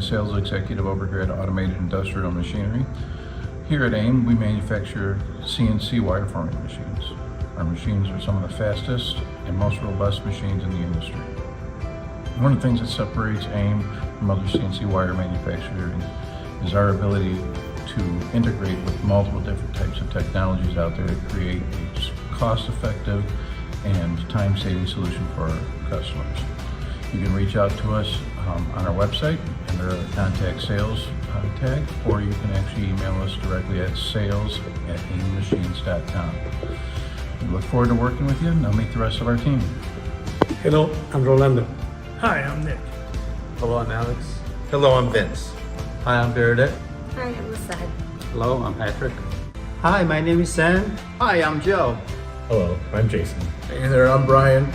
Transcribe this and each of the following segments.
sales executive over here at Automated Industrial Machinery. Here at AIM, we manufacture CNC wire forming machines. Our machines are some of the fastest and most robust machines in the industry. One of the things that separates AIM from other CNC wire manufacturers is our ability to integrate with multiple different types of technologies out there to create a cost-effective and time-saving solution for our customers. You can reach out to us on our website under the contact sales tag, or you can actually email us directly at sales@aimmachines.com. We look forward to working with you, and I'll meet the rest of our team. Hello, I'm Rolando. Hi, I'm Nick. Hello, I'm Alex. Hello, I'm Vince. Hi, I'm Bernadette. Hi, I'm Lisette. Hello, I'm Patrick. Hi, my name is Sam. Hi, I'm Joe. Hello, I'm Jason. Hey there, I'm Brian.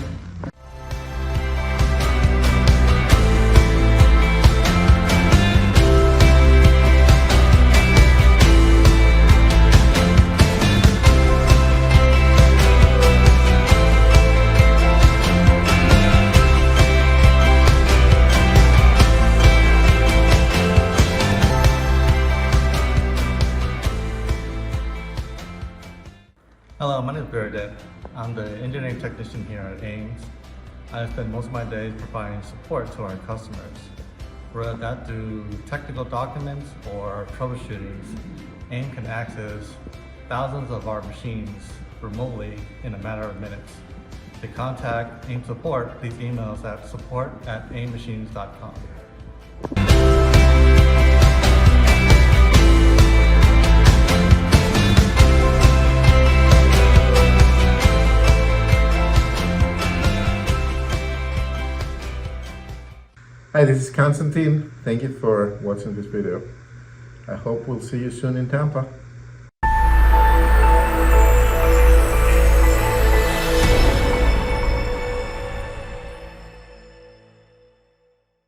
Hello, my name is Bernadette. I'm the engineering technician here at AIM. I spend most of my days providing support to our customers. Whether that through technical documents or troubleshooting, AIM can access thousands of our machines remotely in a matter of minutes. To contact AIM support, please email us at support@aimmachines.com. Hi, this is Constantine. Thank you for watching this video. I hope we'll see you soon in Tampa.